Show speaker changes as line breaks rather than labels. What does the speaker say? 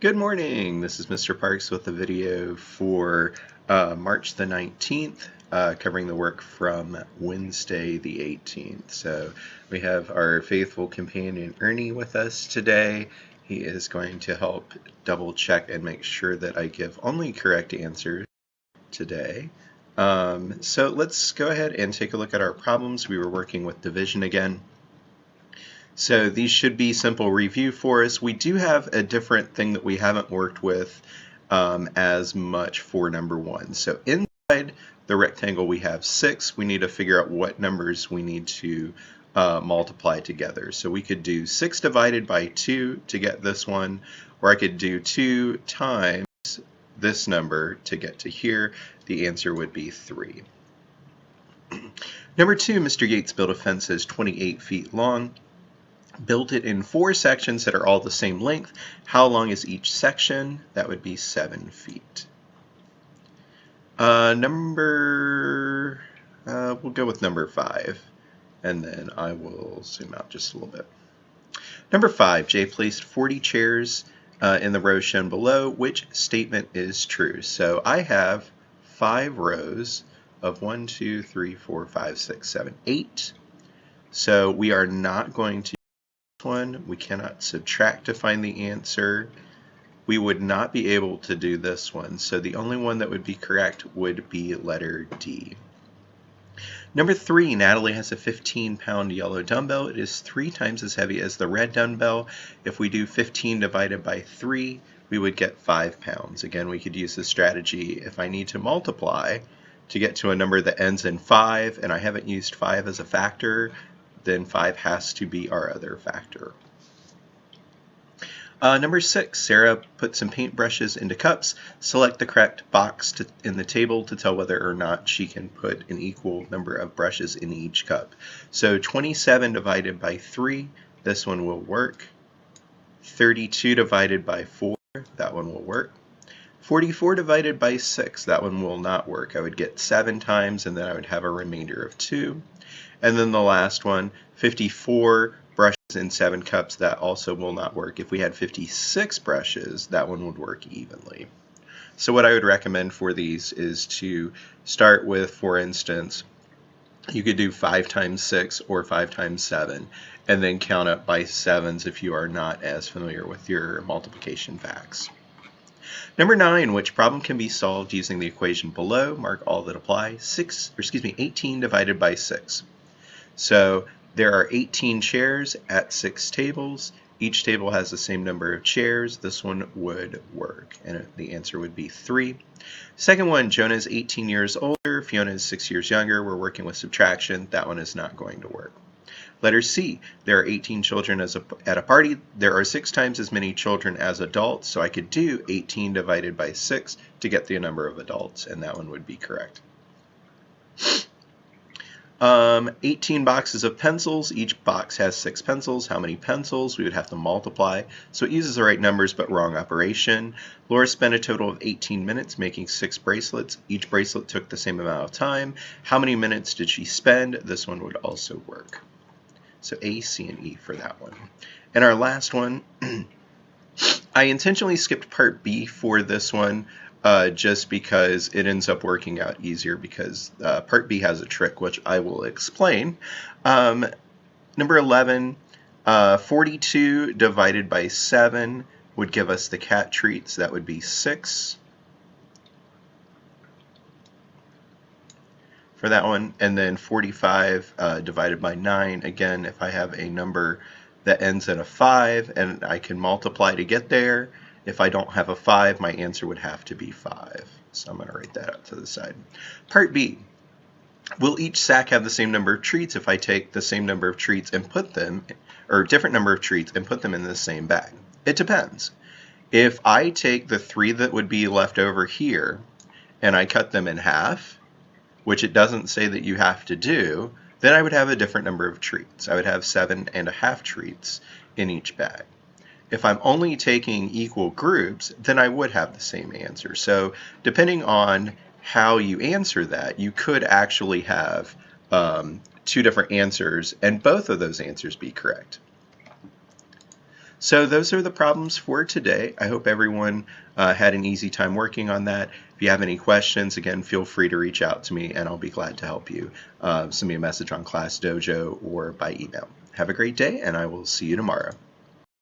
Good morning. This is Mr. Parks with a video for March the 19th, covering the work from Wednesday the 18th. So we have our faithful companion Ernie with us today. He is going to help double check and make sure that I give only correct answers today. So let's go ahead and take a look at our problems. We were working with division again. So these should be simple review for us. We do have a different thing that we haven't worked with as much for number one. So inside the rectangle we have 6. We need to figure out what numbers we need to multiply together. So we could do 6 divided by 2 to get this one, or I could do 2 times this number to get to here. The answer would be 3. Number 2, Mr. Yates built a fence that's 28 feet long. Built it in 4 sections that are all the same length. How long is each section? That would be 7 feet. We'll go with number 5, and then I will zoom out just a little bit. Number 5, Jay placed 40 chairs in the row shown below. Which statement is true? So I have 5 rows of 1, 2, 3, 4, 5, 6, 7, 8. So we are not going to one. We cannot subtract to find the answer. We would not be able to do this one, so the only one that would be correct would be letter D. Number 3, Natalie has a 15-pound yellow dumbbell. It is 3 times as heavy as the red dumbbell. If we do 15 divided by 3, we would get 5 pounds. Again, we could use this strategy if I need to multiply to get to a number that ends in 5, and I haven't used 5 as a factor, then 5 has to be our other factor. Number 6, Sarah put some paintbrushes into cups. Select the correct box in the table to tell whether or not she can put an equal number of brushes in each cup. So 27 divided by 3, this one will work. 32 divided by 4, that one will work. 44 divided by 6, that one will not work. I would get 7 times, and then I would have a remainder of 2. And then the last one, 54 brushes in 7 cups, that also will not work. If we had 56 brushes, that one would work evenly. So what I would recommend for these is to start with, for instance, you could do 5 times 6 or 5 times 7, and then count up by 7s if you are not as familiar with your multiplication facts. Number 9, which problem can be solved using the equation below? Mark all that apply. 18 divided by 6. So there are 18 chairs at 6 tables. Each table has the same number of chairs. This one would work, and the answer would be 3. Second one, Jonah is 18 years older. Fiona is 6 years younger. We're working with subtraction. That one is not going to work. Letter C, there are 18 children at a party. There are 6 times as many children as adults, so I could do 18 divided by 6 to get the number of adults, and that one would be correct. 18 boxes of pencils. Each box has 6 pencils. How many pencils? We would have to multiply. So it uses the right numbers but wrong operation. Laura spent a total of 18 minutes making 6 bracelets. Each bracelet took the same amount of time. How many minutes did she spend? This one would also work. So A, C, and E for that one. And our last one, I intentionally skipped part B for this one just because it ends up working out easier, because part B has a trick, which I will explain. Number 11, 42 divided by 7 would give us the cat treats. That would be 6. For that one, and then 45 divided by 9, again, if I have a number that ends in a 5 and I can multiply to get there, if I don't have a 5, my answer would have to be 5. So I'm going to write that out to the side. Part B, will each sack have the same number of treats if I take the same number of treats and put them, or different number of treats and put them in the same bag? It depends. If I take the 3 that would be left over here and I cut them in half, which it doesn't say that you have to do, then I would have a different number of treats. I would have 7½ treats in each bag. If I'm only taking equal groups, then I would have the same answer. So depending on how you answer that, you could actually have 2 different answers, and both of those answers be correct. So those are the problems for today. I hope everyone had an easy time working on that. If you have any questions, again, feel free to reach out to me and I'll be glad to help you. Send me a message on Class Dojo or by email. Have a great day and I will see you tomorrow.